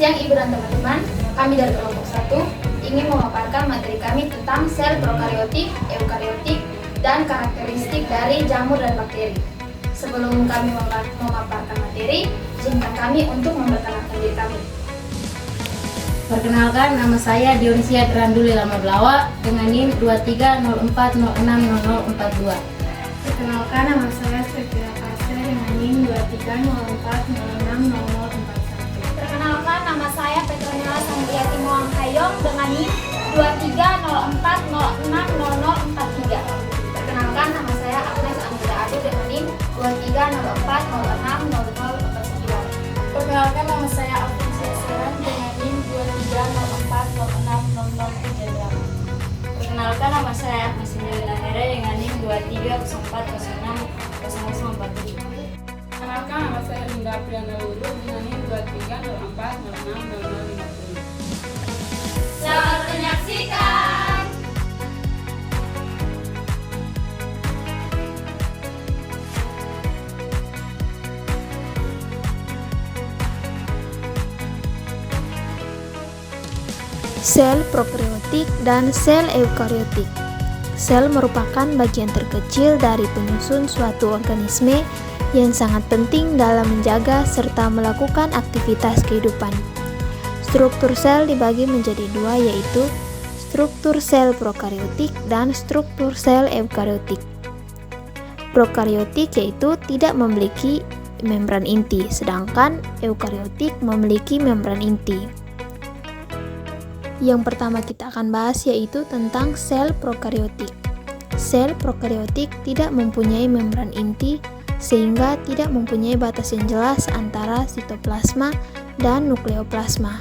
siang Ibu dan teman-teman. Kami dari kelompok 1 ingin memaparkan materi kami tentang sel prokariotik, eukariotik, dan karakteristik dari jamur dan bakteri. Sebelum kami memaparkan materi, izinkan kami untuk memperkenalkan diri kami. Perkenalkan, nama saya Dionisia Granduli Lamablawa dengan NIM 2304060042. Perkenalkan, nama saya Sofia Pasha dengan NIM 2304060041. Perkenalkan, nama saya Petronella Sangriati Moang Hayong dengan NIM 2304060043. Perkenalkan, nama saya Agnes Anggita Adu dengan NIM 2304060049. Perkenalkan, nama saya Alfonsia Seran dengan NIM 2304060038. Perkenalkan, nama saya Agnes Indra Hera dengan NIM 2304060043. Perkenalkan, nama saya Linda Apriana Lulu dengan NIM 2304060050. Selamat menyaksikan. Sel prokariotik dan sel eukariotik. Sel merupakan bagian terkecil dari penyusun suatu organisme yang sangat penting dalam menjaga serta melakukan aktivitas kehidupan. Struktur sel dibagi menjadi dua, yaitu struktur sel prokariotik dan struktur sel eukariotik. Prokariotik yaitu tidak memiliki membran inti, sedangkan eukariotik memiliki membran inti. Yang pertama kita akan bahas yaitu tentang sel prokariotik. Sel prokariotik tidak mempunyai membran inti sehingga tidak mempunyai batas yang jelas antara sitoplasma dan nukleoplasma.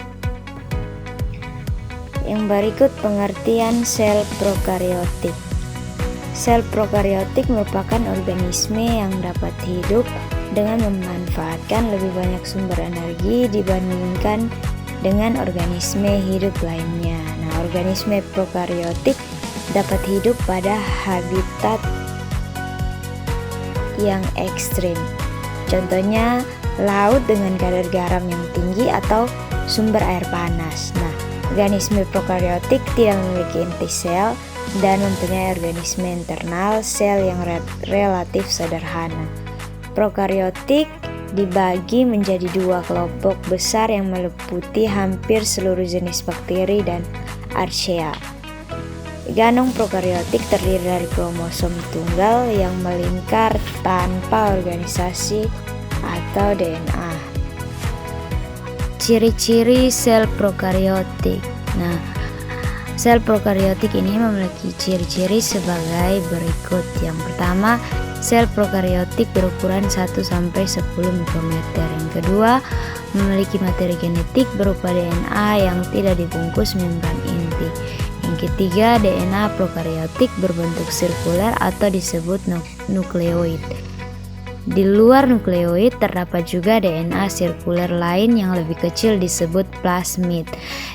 Yang berikut pengertian sel prokariotik. Sel prokariotik merupakan organisme yang dapat hidup dengan memanfaatkan lebih banyak sumber energi dibandingkan dengan organisme hidup lainnya. Nah, organisme prokariotik dapat hidup pada habitat yang ekstrim. Contohnya laut dengan kadar garam yang tinggi atau sumber air panas. Nah, organisme prokariotik tidak memiliki inti sel dan mempunyai organisme internal sel yang relatif sederhana. Prokariotik dibagi menjadi dua kelompok besar yang meliputi hampir seluruh jenis bakteri dan archaea. Genome prokariotik terdiri dari kromosom tunggal yang melingkar tanpa organisasi atau DNA. Ciri-ciri sel prokariotik. Nah, sel prokariotik ini memiliki ciri-ciri sebagai berikut. Yang pertama, sel prokariotik berukuran 1-10 mikrometer. Yang kedua, memiliki materi genetik berupa DNA yang tidak dibungkus membran inti. Yang ketiga, DNA prokariotik berbentuk sirkuler atau disebut nukleoid. Di luar nukleoid terdapat juga DNA sirkuler lain yang lebih kecil disebut plasmid.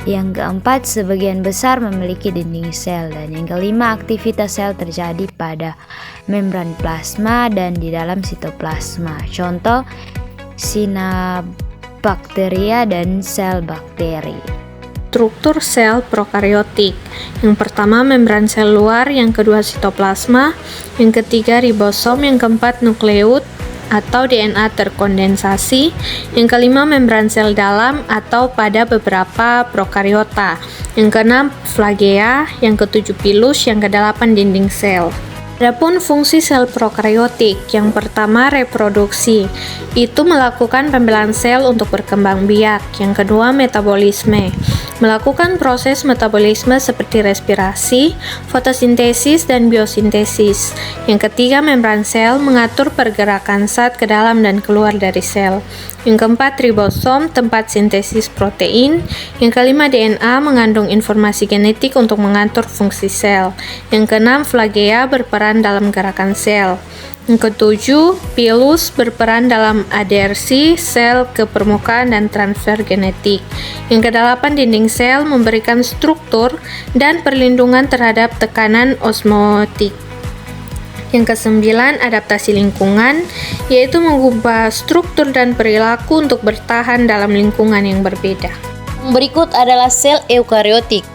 Yang keempat, sebagian besar memiliki dinding sel. Dan yang kelima, aktivitas sel terjadi pada membran plasma dan di dalam sitoplasma. Contoh, Cyanobacteria dan sel bakteri. Struktur sel prokariotik. Yang pertama membran sel luar, yang kedua sitoplasma, yang ketiga ribosom, yang keempat nukleus atau DNA terkondensasi, yang kelima membran sel dalam atau pada beberapa prokariota, yang keenam flagea, yang ketujuh pilus, yang kedelapan dinding sel. Adapun fungsi sel prokariotik, yang pertama reproduksi, itu melakukan pembelahan sel untuk berkembang biak. Yang kedua metabolisme, melakukan proses metabolisme seperti respirasi, fotosintesis, dan biosintesis. Yang ketiga membran sel, mengatur pergerakan zat ke dalam dan keluar dari sel. Yang keempat ribosom, tempat sintesis protein. Yang kelima DNA, mengandung informasi genetik untuk mengatur fungsi sel. Yang keenam flagea, berperan dalam gerakan sel. Yang ketujuh, pilus, berperan dalam adhersi sel ke permukaan dan transfer genetik. Yang kedelapan, dinding sel, memberikan struktur dan perlindungan terhadap tekanan osmotik. Yang kesembilan, adaptasi lingkungan, yaitu mengubah struktur dan perilaku untuk bertahan dalam lingkungan yang berbeda. Berikut adalah sel eukariotik.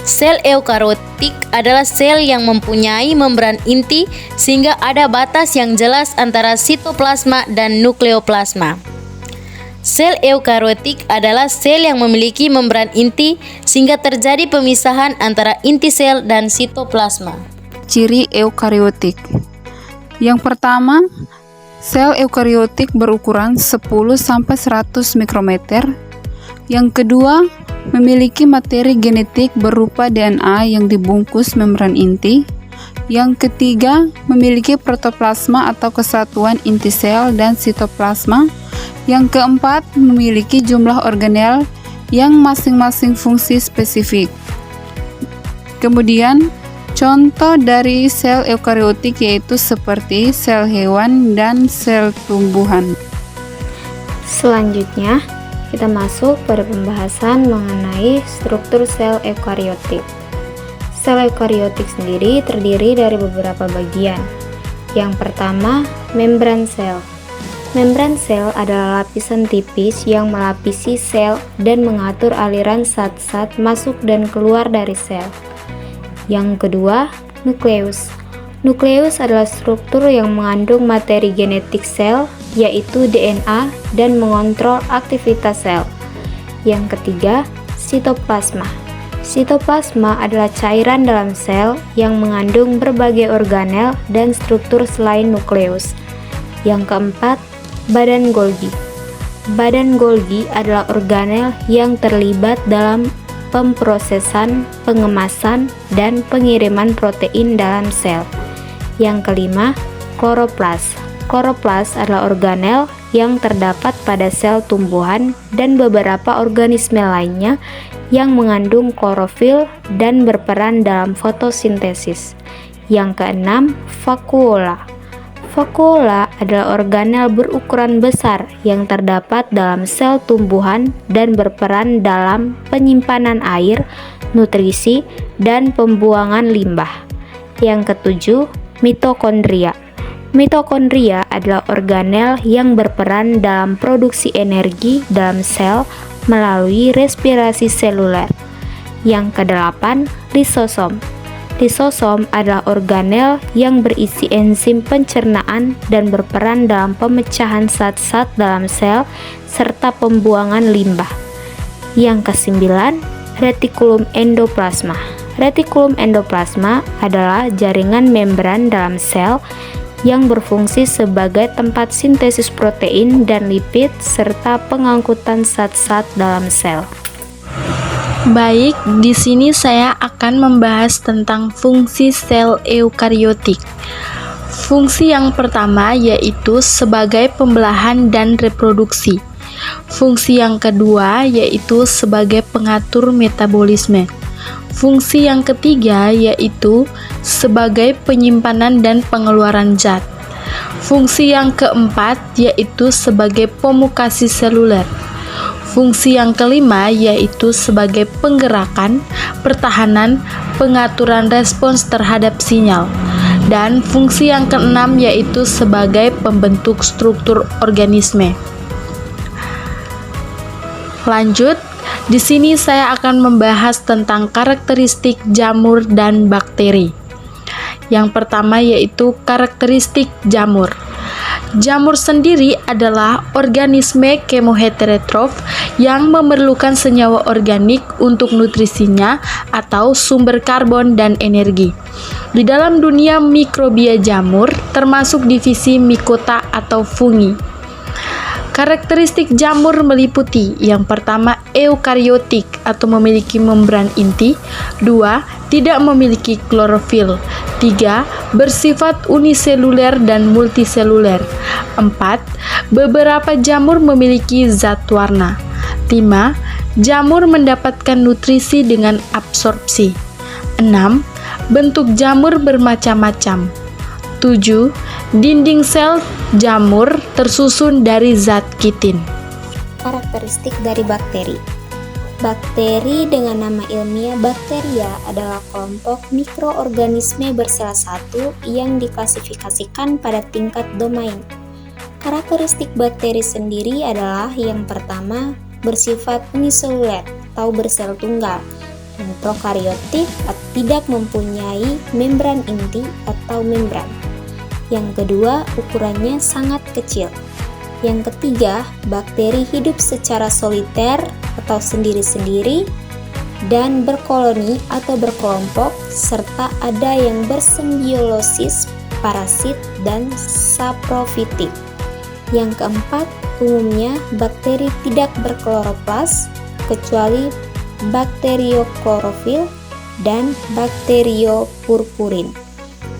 Sel eukariotik adalah sel yang mempunyai membran inti sehingga ada batas yang jelas antara sitoplasma dan nukleoplasma. Sel eukariotik adalah sel yang memiliki membran inti sehingga terjadi pemisahan antara inti sel dan sitoplasma. Ciri eukariotik. Yang pertama, sel eukariotik berukuran 10-100 mikrometer. Yang kedua, memiliki materi genetik berupa DNA yang dibungkus membran inti. Yang ketiga, memiliki protoplasma atau kesatuan inti sel dan sitoplasma. Yang keempat, memiliki jumlah organel yang masing-masing fungsi spesifik. Kemudian, contoh dari sel eukariotik yaitu seperti sel hewan dan sel tumbuhan. Selanjutnya, kita masuk pada pembahasan mengenai struktur sel eukariotik. Sel eukariotik sendiri terdiri dari beberapa bagian. Yang pertama, membran sel. Membran sel adalah lapisan tipis yang melapisi sel dan mengatur aliran zat-zat masuk dan keluar dari sel. Yang kedua, nukleus. Nukleus adalah struktur yang mengandung materi genetik sel, yaitu DNA, dan mengontrol aktivitas sel. Yang ketiga, sitoplasma. Sitoplasma adalah cairan dalam sel yang mengandung berbagai organel dan struktur selain nukleus. Yang keempat, badan Golgi. Badan Golgi adalah organel yang terlibat dalam pemprosesan, pengemasan, dan pengiriman protein dalam sel. Yang kelima, kloroplas. Kloroplas adalah organel yang terdapat pada sel tumbuhan dan beberapa organisme lainnya yang mengandung klorofil dan berperan dalam fotosintesis. Yang keenam, vakuola. Vakuola adalah organel berukuran besar yang terdapat dalam sel tumbuhan dan berperan dalam penyimpanan air, nutrisi, dan pembuangan limbah. Yang ketujuh, mitokondria. Mitokondria adalah organel yang berperan dalam produksi energi dalam sel melalui respirasi seluler. Yang kedelapan, lisosom. Lisosom adalah organel yang berisi enzim pencernaan dan berperan dalam pemecahan zat-zat dalam sel serta pembuangan limbah. Yang kesembilan, retikulum endoplasma. Retikulum endoplasma adalah jaringan membran dalam sel yang berfungsi sebagai tempat sintesis protein dan lipid serta pengangkutan zat-zat dalam sel. Baik, di sini saya akan membahas tentang fungsi sel eukariotik. Fungsi yang pertama yaitu sebagai pembelahan dan reproduksi. Fungsi yang kedua yaitu sebagai pengatur metabolisme. Fungsi yang ketiga yaitu sebagai penyimpanan dan pengeluaran zat. Fungsi yang keempat yaitu sebagai pemukasi seluler. Fungsi yang kelima yaitu sebagai penggerakan, pertahanan, pengaturan respons terhadap sinyal. Dan fungsi yang keenam yaitu sebagai pembentuk struktur organisme. Lanjut, di sini saya akan membahas tentang karakteristik jamur dan bakteri. Yang pertama yaitu karakteristik jamur. Jamur sendiri adalah organisme kemoheterotrof yang memerlukan senyawa organik untuk nutrisinya atau sumber karbon dan energi. Di dalam dunia mikrobia jamur termasuk divisi mikota atau fungi. Karakteristik jamur meliputi yang pertama eukariotik atau memiliki membran inti, 2. tidak memiliki klorofil, 3. bersifat uniseluler dan multiseluler, 4. beberapa jamur memiliki zat warna, 5. jamur mendapatkan nutrisi dengan absorpsi, 6. bentuk jamur bermacam-macam, 7. dinding sel jamur tersusun dari zat kitin. Karakteristik dari bakteri. Bakteri dengan nama ilmiah Bacteria adalah kelompok mikroorganisme bersel satu yang diklasifikasikan pada tingkat domain. Karakteristik bakteri sendiri adalah yang pertama, bersifat uniseluler atau bersel tunggal, dan prokariotik tidak mempunyai membran inti atau membran. Yang kedua, ukurannya sangat kecil. Yang ketiga, bakteri hidup secara soliter atau sendiri-sendiri dan berkoloni atau berkelompok, serta ada yang bersimbiolosis, parasit, dan saprofitik. Yang keempat, umumnya bakteri tidak berkloroplas kecuali bakterioklorofil dan bakteriopurpurin.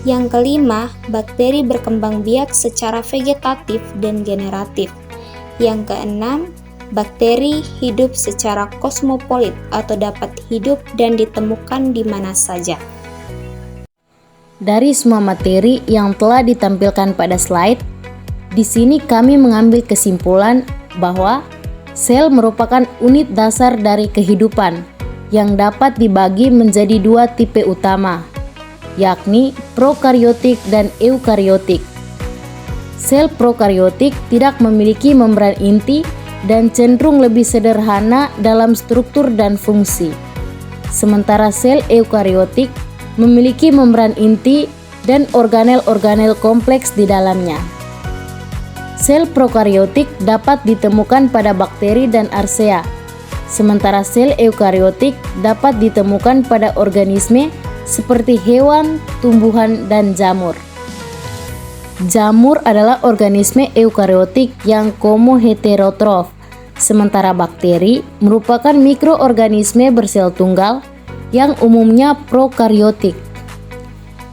Yang kelima, bakteri berkembang biak secara vegetatif dan generatif. Yang keenam, bakteri hidup secara kosmopolit atau dapat hidup dan ditemukan di mana saja. Dari semua materi yang telah ditampilkan pada slide, di sini kami mengambil kesimpulan bahwa sel merupakan unit dasar dari kehidupan yang dapat dibagi menjadi dua tipe utama, yakni prokariotik dan eukariotik. Sel prokariotik tidak memiliki membran inti dan cenderung lebih sederhana dalam struktur dan fungsi. Sementara sel eukariotik memiliki membran inti dan organel-organel kompleks di dalamnya. Sel prokariotik dapat ditemukan pada bakteri dan archaea, sementara sel eukariotik dapat ditemukan pada organisme seperti hewan, tumbuhan, dan jamur. Jamur adalah organisme eukariotik yang komoheterotrof, sementara bakteri merupakan mikroorganisme bersel tunggal yang umumnya prokariotik.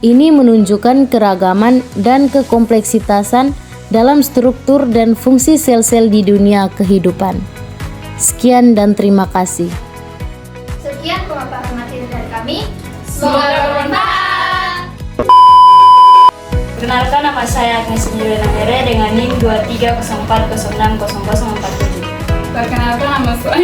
Ini menunjukkan keragaman dan kekompleksitasan dalam struktur dan fungsi sel-sel di dunia kehidupan. Sekian dan terima kasih. Sekian pemaparan materi dari kami. Semoga bermanfaat. Perkenalkan, nama saya Agnes Angelina Here dengan NIM 2304060047. Perkenalkan, nama saya